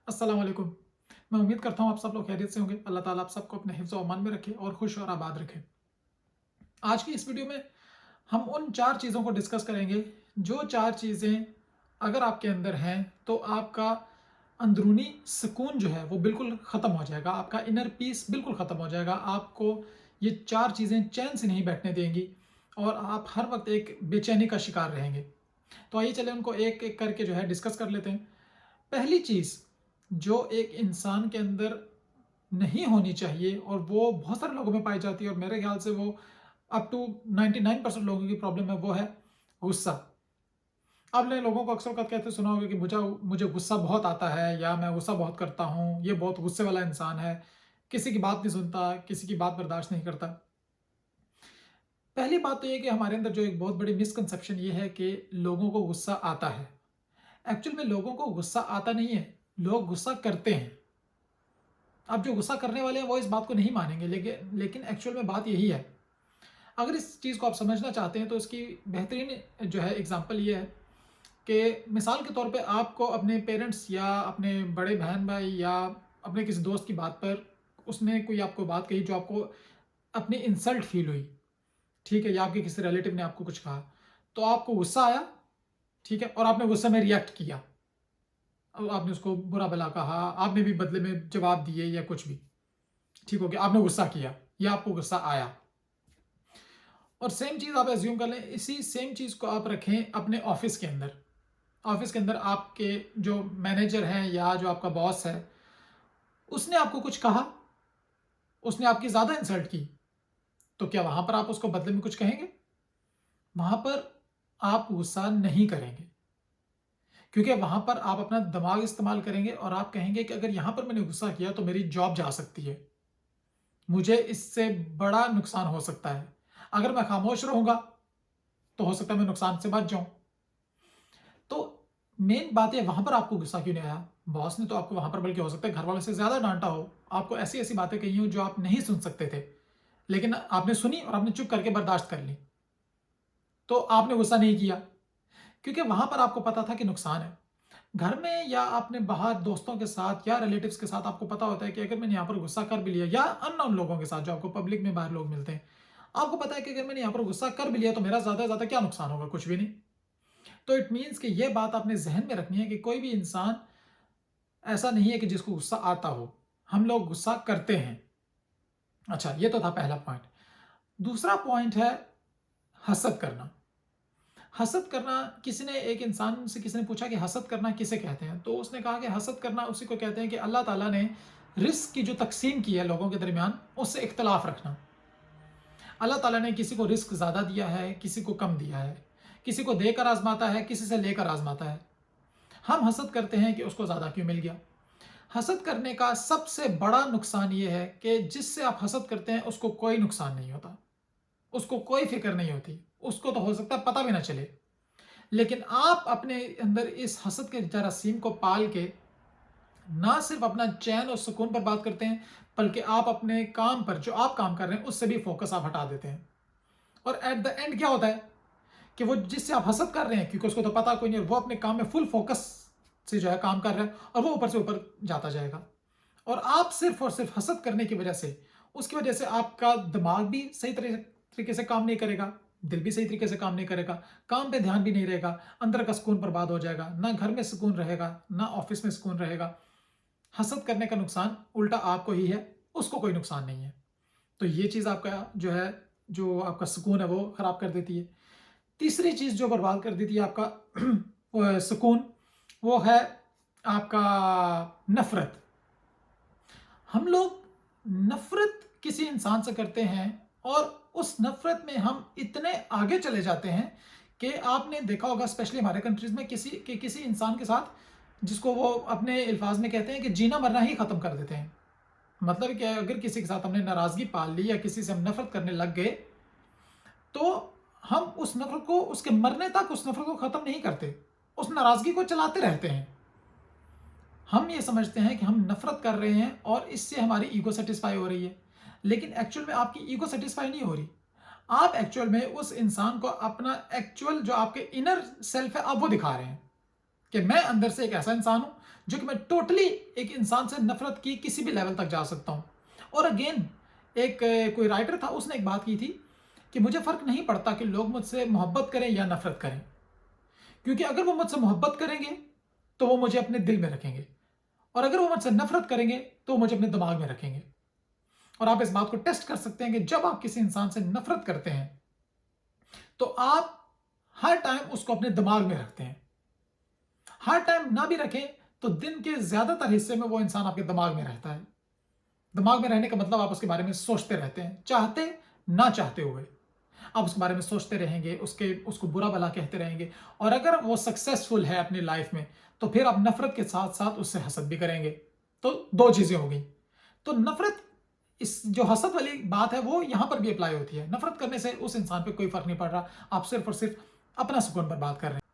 अस्सलाम वालेकुम। मैं उम्मीद करता हूँ आप सब लोग खैरियत से होंगे। अल्लाह ताला आप सबको अपने हिफ्ज़ व अमान में रखे और खुश और आबाद रखे। आज की इस वीडियो में हम उन 4 चीज़ों को डिस्कस करेंगे, जो 4 चीज़ें अगर आपके अंदर हैं, तो आपका अंदरूनी सुकून जो है वो बिल्कुल ख़त्म हो जाएगा। आपका इनर पीस बिल्कुल ख़त्म हो जाएगा। आपको ये 4 चीज़ें चैन से नहीं बैठने देंगी और आप हर वक़्त एक बेचैनी का शिकार रहेंगे। तो आइए चलें उनको एक-एक करके जो है डिस्कस कर लेते हैं। पहली चीज़ जो एक इंसान के अंदर नहीं होनी चाहिए और वो बहुत सारे लोगों में पाई जाती है और मेरे ख्याल से वो अप टू 99% लोगों की प्रॉब्लम है, वो है गुस्सा। आपने लोगों को अक्सर वक़्त कहते सुना होगा कि मुझे मुझे गुस्सा बहुत आता है या मैं गुस्सा बहुत करता हूँ, ये बहुत गुस्से वाला इंसान है, किसी की बात नहीं सुनता, किसी की बात बर्दाश्त नहीं करता। पहली बात तो ये कि हमारे अंदर जो एक बहुत बड़ी मिसकंसेप्शन ये है कि लोगों को गुस्सा आता है। एक्चुअल में लोगों को गुस्सा आता नहीं है, लोग गुस्सा करते हैं। अब जो गुस्सा करने वाले हैं वो इस बात को नहीं मानेंगे, लेकिन एक्चुअल में बात यही है। अगर इस चीज़ को आप समझना चाहते हैं तो इसकी बेहतरीन जो है एग्जांपल ये है कि मिसाल के तौर पे आपको अपने पेरेंट्स या अपने बड़े बहन भाई या अपने किसी दोस्त की बात पर उसने कोई आपको बात कही जो आपको अपनी इंसल्ट फील हुई, ठीक है? या आपके किसी रिलेटिव ने आपको कुछ कहा, तो आपको गुस्सा आया, ठीक है? और आपने गुस्से में रिएक्ट किया। आपने उसको बुरा भला कहा, आपने भी बदले में जवाब दिए या कुछ भी, ठीक हो गया, आपने गुस्सा किया या आपको गुस्सा आया। और सेम चीज़ आप एज्यूम कर लें, इसी सेम चीज़ को आप रखें अपने ऑफिस के अंदर। ऑफिस के अंदर आपके जो मैनेजर हैं या जो आपका बॉस है, उसने आपको कुछ कहा, उसने आपकी ज़्यादा इंसल्ट की, तो क्या वहाँ पर आप उसको बदले में कुछ कहेंगे? वहाँ पर आप गुस्सा नहीं करेंगे, क्योंकि वहाँ पर आप अपना दिमाग इस्तेमाल करेंगे और आप कहेंगे कि अगर यहाँ पर मैंने गुस्सा किया तो मेरी जॉब जा सकती है। मुझे इससे बड़ा नुकसान हो सकता है। अगर मैं खामोश रहूँगा, तो हो सकता है मैं नुकसान से बच जाऊँ। तो मेन बात है वहाँ पर आपको गुस्सा क्यों नहीं आया? बॉस ने तो आपको वहाँ पर बल्कि हो सकता है घरवालों से ज़्यादा डाँटा हो, आपको ऐसी-ऐसी बातें कही हों जो आप नहीं सुन सकते थे, लेकिन आपने सुनी और आपने चुप करके बर्दाश्त कर ली। तो आपने गुस्सा नहीं किया, क्योंकि वहाँ पर आपको पता था कि नुकसान है। घर में या आपने बाहर दोस्तों के साथ या रिलेटिव्स के साथ आपको पता होता है कि अगर मैंने यहाँ पर गुस्सा कर भी लिया या अननोन लोगों के साथ जो आपको पब्लिक में बाहर लोग मिलते हैं, आपको पता है कि अगर मैंने यहाँ पर गुस्सा कर भी लिया तो मेरा ज़्यादा से ज़्यादा क्या नुकसान होगा? कुछ भी नहीं। तो इट मीन्स कि ये बात आपने ज़हन में रखनी है कि कोई भी इंसान ऐसा नहीं है कि जिसको गुस्सा आता हो। हम लोग गुस्सा करते हैं। अच्छा, ये तो था पहला पॉइंट। दूसरा पॉइंट है हसद करना। हसद करना, किसी ने एक इंसान से किसी ने पूछा कि हसद करना किसे कहते हैं? तो उसने कहा कि हसद करना उसी को कहते हैं कि अल्लाह ताला ने रिज़्क की जो तक़सीम की है लोगों के दरमियान, उससे इख्तिलाफ़ रखना। अल्लाह ताला ने किसी को रिज़्क ज़्यादा दिया है, किसी को कम दिया है। किसी को देकर आज़माता है, किसी से लेकर आज़माता है। हम हसद करते हैं कि उसको ज़्यादा क्यों मिल गया? हसद करने का सबसे बड़ा नुकसान ये है कि जिससे आप हसद करते हैं उसको कोई नुकसान नहीं होता, उसको कोई फ़िक्र नहीं होती, उसको तो हो सकता है पता भी ना चले। लेकिन आप अपने अंदर इस हसद के जरासीम को पाल के ना सिर्फ अपना चैन और सुकून पर बात करते हैं, बल्कि आप अपने काम पर जो आप काम कर रहे हैं उससे भी फोकस आप हटा देते हैं। और एट द एंड क्या होता है कि वो जिससे आप हसद कर रहे हैं, क्योंकि उसको तो पता कोई नहीं, वो अपने काम में फुल फोकस से जो है काम कर रहा है और वो ऊपर से ऊपर जाता जाएगा। और आप सिर्फ और सिर्फ हसद करने की वजह से, उसकी वजह से आपका दिमाग भी सही तरीके से काम नहीं करेगा, दिल भी सही तरीके से काम नहीं करेगा, काम पे ध्यान भी नहीं रहेगा, अंदर का सुकून बर्बाद हो जाएगा, ना घर में सुकून रहेगा, ना ऑफिस में सुकून रहेगा। हसद करने का नुकसान उल्टा आपको ही है, उसको कोई नुकसान नहीं है। तो ये चीज़ आपका जो है, जो आपका सुकून है वो खराब कर देती है। तीसरी चीज़ जो बर्बाद कर देती है आपका सुकून, वो है आपका नफ़रत। हम लोग नफ़रत किसी इंसान से करते हैं और उस नफ़रत में हम इतने आगे चले जाते हैं कि आपने देखा होगा स्पेशली हमारे कंट्रीज़ में किसी इंसान के साथ जिसको वो अपने अल्फाज में कहते हैं कि जीना मरना ही ख़त्म कर देते हैं। मतलब कि अगर किसी के साथ हमने नाराज़गी पाल ली या किसी से हम नफ़रत करने लग गए, तो हम उस नफ़रत को उसके मरने तक उस नफ़रत को ख़त्म नहीं करते, उस नाराज़गी को चलाते रहते हैं। हम ये समझते हैं कि हम नफ़रत कर रहे हैं और इससे हमारी ईगो सैटिस्फाई हो रही है, लेकिन एक्चुअल में आपकी ईगो सैटिस्फाई नहीं हो रही। आप एक्चुअल में उस इंसान को अपना एक्चुअल जो आपके इनर सेल्फ है, आप वो दिखा रहे हैं। کہ میں اندر سے ایک ایسا انسان ہوں جو کہ میں ٹوٹلی ایک انسان سے نفرت کی کسی بھی لیول تک جا سکتا ہوں. اور اگین ایک کوئی رائٹر تھا، اس نے ایک بات کی تھی کہ مجھے فرق نہیں پڑتا کہ لوگ مجھ سے محبت کریں یا نفرت کریں، کیونکہ اگر وہ مجھ سے محبت کریں گے تو وہ مجھے اپنے دل میں رکھیں گے، اور اگر وہ مجھ سے نفرت کریں گے تو وہ مجھے اپنے دماغ میں رکھیں گے. اور آپ اس بات کو ٹیسٹ کر سکتے ہیں کہ جب آپ کسی انسان سے نفرت کرتے ہیں تو آپ ہر ٹائم اس کو اپنے دماغ میں رکھتے ہیں. ہر ٹائم نہ بھی رکھیں تو دن کے زیادہ تر حصے میں وہ انسان آپ کے دماغ میں رہتا ہے. دماغ میں رہنے کا مطلب آپ اس کے بارے میں سوچتے رہتے ہیں، چاہتے نہ چاہتے ہوئے آپ اس کے بارے میں سوچتے رہیں گے، اس کو برا بھلا کہتے رہیں گے. اور اگر وہ سکسیسفل ہے اپنی لائف میں تو پھر آپ نفرت کے ساتھ ساتھ اس سے حسد بھی کریں گے. تو دو چیزیں ہو گئی. تو نفرت، اس جو حسد والی بات ہے وہ یہاں پر بھی اپلائی ہوتی ہے. نفرت کرنے سے اس انسان پہ کوئی فرق نہیں پڑ رہا، آپ صرف اور صرف اپنا سکون برباد کر رہے ہیں.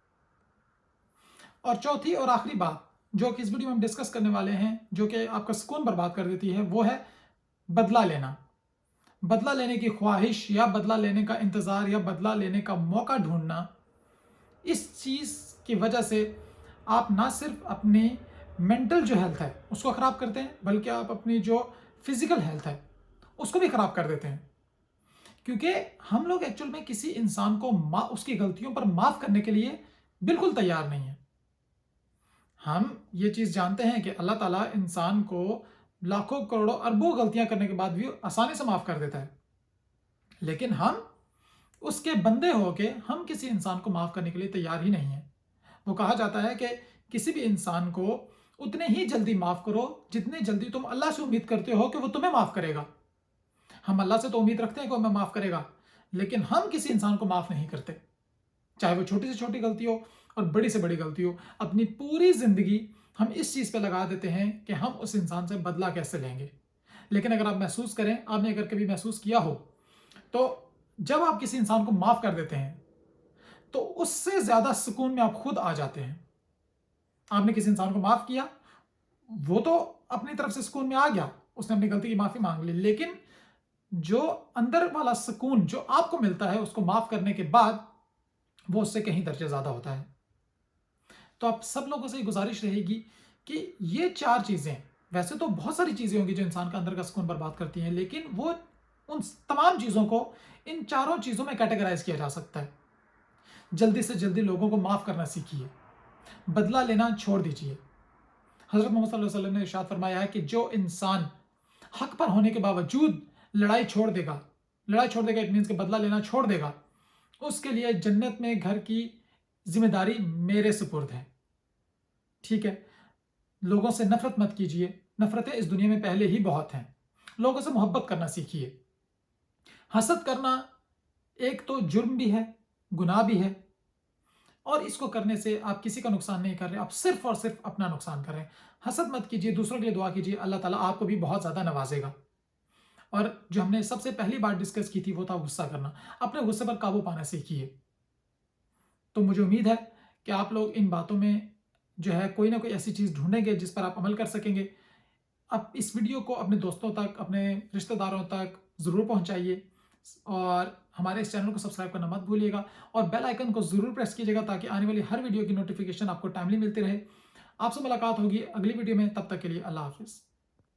اور چوتھی اور آخری بات جو کہ اس ویڈیو میں ہم ڈسکس کرنے والے ہیں، جو کہ آپ کا سکون برباد کر دیتی ہے، وہ ہے بدلہ لینا. بدلہ لینے کی خواہش یا بدلہ لینے کا انتظار یا بدلہ لینے کا موقع ڈھونڈنا. اس چیز کی وجہ سے آپ نہ صرف اپنی مینٹل جو ہیلتھ ہے اس کو خراب کرتے ہیں، بلکہ آپ اپنی جو فزیکل ہیلتھ ہے اس کو بھی خراب کر دیتے ہیں. کیونکہ ہم لوگ ایکچوئل میں کسی انسان کو اس کی غلطیوں پر معاف کرنے کے لیے بالکل تیار نہیں ہیں. ہم یہ چیز جانتے ہیں کہ اللہ تعالیٰ انسان کو لاکھوں کروڑوں اربوں غلطیاں کرنے کے بعد بھی آسانی سے معاف کر دیتا ہے، لیکن ہم اس کے بندے ہو کے ہم کسی انسان کو معاف کرنے کے لیے تیار ہی نہیں ہیں. وہ کہا جاتا ہے کہ کسی بھی انسان کو اتنے ہی جلدی معاف کرو جتنے جلدی تم اللہ سے امید کرتے ہو کہ وہ تمہیں معاف کرے گا. ہم اللہ سے تو امید رکھتے ہیں کہ وہ ہمیں معاف کرے گا، لیکن ہم کسی انسان کو معاف نہیں کرتے، چاہے وہ چھوٹی سے چھوٹی غلطی ہو اور بڑی سے بڑی غلطی ہو. اپنی پوری زندگی ہم اس چیز پہ لگا دیتے ہیں کہ ہم اس انسان سے بدلہ کیسے لیں گے. لیکن اگر آپ محسوس کریں، آپ نے اگر کبھی محسوس کیا ہو، تو جب آپ کسی انسان کو معاف کر دیتے ہیں تو اس سے زیادہ سکون میں آپ خود آ جاتے ہیں. آپ نے کسی انسان کو معاف کیا، وہ تو اپنی طرف سے سکون میں آ گیا، اس نے اپنی غلطی کی معافی مانگ لی، لیکن جو اندر والا سکون جو آپ کو ملتا ہے اس کو معاف کرنے کے بعد، وہ اس سے کہیں درجے زیادہ ہوتا ہے. تو آپ سب لوگوں سے یہ گزارش رہے گی کہ یہ چار چیزیں، ویسے تو بہت ساری چیزیں ہوں گی جو انسان کا اندر کا سکون برباد کرتی ہیں، لیکن وہ ان تمام چیزوں کو ان چاروں چیزوں میں کیٹیگرائز کیا جا سکتا ہے. جلدی سے جلدی لوگوں کو معاف کرنا سیکھیے، بدلہ لینا چھوڑ دیجیے. حضرت محمد صلی اللہ علیہ وسلم نے ارشاد فرمایا ہے کہ جو انسان حق پر ہونے کے باوجود لڑائی چھوڑ دے گا اٹ مینس کہ بدلہ لینا چھوڑ دے گا، اس کے لیے جنت میں گھر کی ذمہ داری میرے سپرد ہے. ٹھیک ہے، لوگوں سے نفرت مت کیجیے، نفرتیں اس دنیا میں پہلے ہی بہت ہیں. لوگوں سے محبت کرنا سیکھیے. حسد کرنا ایک تو جرم بھی ہے، گناہ بھی ہے، اور اس کو کرنے سے آپ کسی کا نقصان نہیں کر رہے، آپ صرف اور صرف اپنا نقصان کر رہے ہیں. حسد مت کیجیے، دوسروں کے لیے دعا کیجیے، اللہ تعالیٰ آپ کو بھی بہت زیادہ نوازے گا. اور جو ہم نے سب سے پہلی بات ڈسکس کی تھی وہ تھا غصہ کرنا. اپنے غصے پر قابو پانا سیکھیے. تو مجھے امید ہے کہ آپ لوگ ان باتوں میں جو ہے کوئی نہ کوئی ایسی چیز ڈھونڈیں گے جس پر آپ عمل کر سکیں گے. اب اس ویڈیو کو اپنے دوستوں تک، اپنے رشتہ داروں تک ضرور پہنچائیے، اور ہمارے اس چینل کو سبسکرائب کرنا مت بھولیے گا، اور بیل آئیکن کو ضرور پریس کیجیے گا تاکہ آنے والی ہر ویڈیو کی نوٹیفیکیشن آپ کو ٹائملی ملتی رہے. آپ سے ملاقات ہوگی اگلی ویڈیو میں، تب تک کے لیے اللہ حافظ.